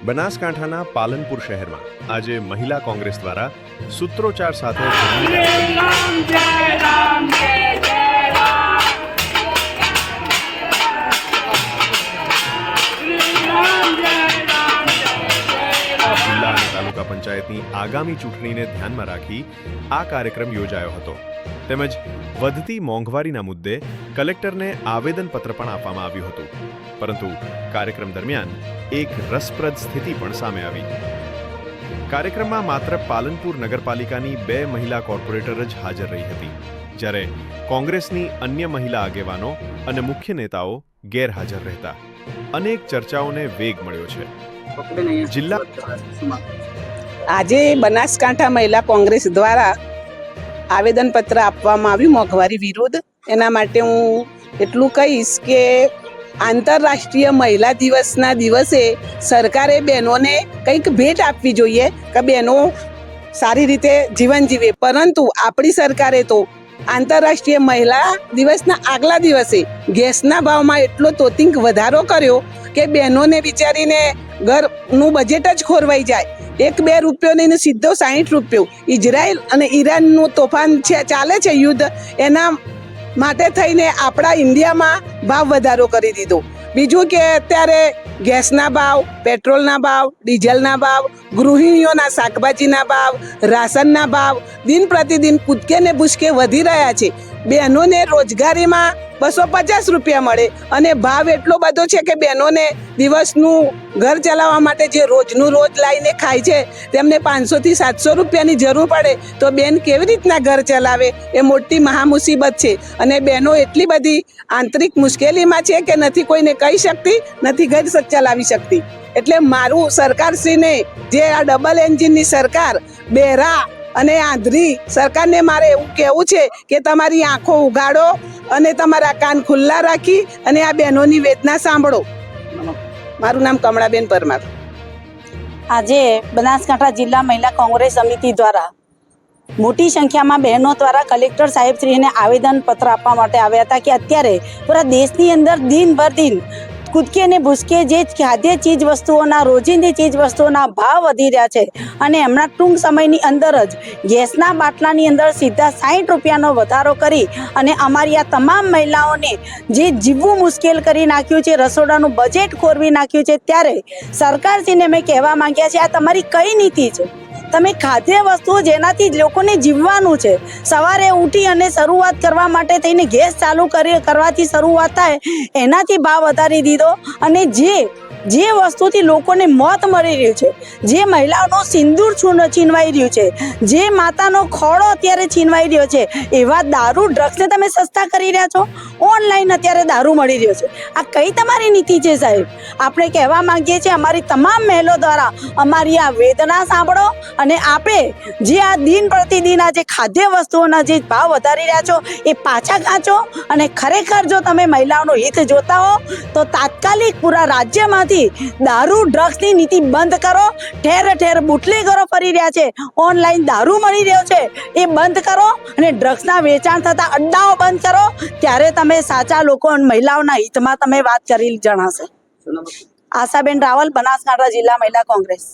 બનાસકાંઠાના પાલનપુર શહેરમાં આજે મહિલા કોંગ્રેસ દ્વારા સૂત્રોચ્ચાર સાથે જિલ્લા અને તાલુકા પંચાયતની આગામી ચૂંટણીને ધ્યાનમાં રાખી આ કાર્યક્રમ યોજાયો હતો તેમજ વધતી મોંઘવારીના મુદ્દે કલેક્ટરને આવેદનપત્ર પણ આપવામાં આવ્યું હતું પરંતુ કાર્યક્રમ દરમિયાન એક રસપ્રદ સ્થિતિ પણ સામે આવી। કાર્યક્રમમાં માત્ર પાલનપુર નગરપાલિકાની 2 મહિલા કોર્પોરેટર જ હાજર રહી હતી જ્યારે કોંગ્રેસની અન્ય મહિલા આગેવાનો અને મુખ્ય નેતાઓ ગેરહાજર રહેતા અનેક ચર્ચાઓને વેગ મળ્યો છે। જિલ્લા આજે બનાસકાંઠા મહિલા કોંગ્રેસ દ્વારા આવેદનપત્ર આપવામાં આવ્યું મોંઘવારી વિરુદ્ધ। એના માટે હું એટલું કહીશ કે આંતરરાષ્ટ્રીય મહિલા દિવસના દિવસે સરકારે બહેનોને કંઈક ભેટ આપવી જોઈએ કે બહેનો સારી રીતે જીવન જીવે, પરંતુ આપણી સરકારે તો આંતરરાષ્ટ્રીય મહિલા દિવસના આગલા દિવસે ગેસના ભાવમાં એટલો તોતિંક વધારો કર્યો કે બહેનોને બિચારીને ઘરનું બજેટ જ ખોરવાઈ જાય। 1-2 રૂપિયો નહીં, સીધો 60 રૂપિયો। ઇઝરાયલ અને ઈરાનનું તોફાન ચાલે છે યુદ્ધ, એના માટે થઈને આપણા ઇન્ડિયામાં ભાવ વધારો કરી દીધો। બીજું કે અત્યારે ગેસના ભાવ, પેટ્રોલના ભાવ, ડીઝલના ભાવ, ગૃહિણીઓના શાકભાજીના ભાવ, રાશનના ભાવ દિન પ્રતિદિન કૂદકે ને ભૂસકે વધી રહ્યા છે। બહેનોને રોજગારીમાં 250 રૂપિયા મળે અને ભાવ એટલો બધો છે કે બહેનોને દિવસનું ઘર ચલાવવા માટે જે રોજનું રોજ લાવીને ખાય છે તેમને 500 થી 700 રૂપિયાની જરૂર પડે તો બેન કેવી રીતના ઘર ચલાવે? એ મોટી મહામુસીબત છે અને બહેનો એટલી બધી આંતરિક મુશ્કેલીમાં છે કે નથી કોઈને કહી શકતી, નથી ઘર ચલાવી શકતી। એટલે મારું સરકારશ્રીને, જે આ ડબલ એન્જિનની સરકાર, બેરા અને આંધળી સરકારને મારે એવું કહેવું છે કે તમારી આંખો ઉગાડો અને તમારા કાન ખુલ્લા રાખી અને આ બહેનોની વેદના સાંભળો। મારું નામ કમળાબેન પરમાર। આજે બનાસકાંઠા જિલ્લા મહિલા કોંગ્રેસ સમિતિ દ્વારા મોટી સંખ્યામાં બહેનો દ્વારા કલેક્ટર સાહેબશ્રીને આવેદનપત્ર આપવા માટે આવ્યા હતા કે અત્યારે પૂરા દેશની અંદર દિન ભર દિન કૂદકે ને ભૂસકે જે ખાદ્ય ચીજ વસ્તુઓના, રોજિંદી ચીજ વસ્તુઓના ભાવ વધી રહ્યા છે અને હમણાં ટૂંક સમયની અંદર જ ગેસના બાટલાની અંદર સીધા 60 રૂપિયાનો વધારો કરી અને અમારી આ તમામ મહિલાઓને જે જીવવું મુશ્કેલ કરી નાખ્યું છે, રસોડાનું બજેટ ખોરવી નાખ્યું છે, ત્યારે સરકારશ્રીને મેં કહેવા માંગ્યા છે આ તમારી કઈ નીતિ છે? તમે ખાદ્ય વસ્તુઓ જેનાથી લોકોને જીવવાનું છે, સવારે ઉઠી અને શરૂઆત કરવા માટે થઈને ગેસ ચાલુ કરવાથી શરૂઆત થાય એનાથી ભાવ વધારી દીધો અને જે વસ્તુથી લોકોને મોત મળી રહ્યું છે, જે મહિલાઓનો સિંદૂર છીનવાઈ રહ્યું છે, જે માતાનો ખોળો અત્યારે છીનવાઈ રહ્યો છે, એવા દારૂ ડ્રગ્સને તમે સસ્તા કરી રહ્યા છો। ઓનલાઈન અત્યારે દારૂ મળી રહ્યો છે। આ કઈ તમારી નીતિ છે સાહેબ? આપણે કહેવા માંગીએ છીએ અમારી તમામ મહિલાઓ દ્વારા અમારી આ વેદના સાંભળો અને આપણે જે આ દિન પ્રતિદિન આ જે ખાદ્ય વસ્તુઓના જે ભાવ વધારી રહ્યા છો એ પાછા ખાંચો અને ખરેખર જો તમે મહિલાઓનું હિત જોતા હો તો તાત્કાલિક પૂરા રાજ્યમાં દારૂ ડ્રગ્સની નીતિ બંધ કરો। ઠેર ઠેર બુટલેગરો ફરી રહ્યા છે, ઓનલાઈન દારૂ મળી રહ્યો છે એ બંધ કરો અને ડ્રગ્સના વેચાણ થતા અડ્ડાઓ બંધ કરો, ત્યારે તમે સાચા લોકો મહિલાઓના હિતમાં તમે વાત કરી જણાશે। આશાબેન રાવલ, બનાસકાંઠા જિલ્લા મહિલા કોંગ્રેસ।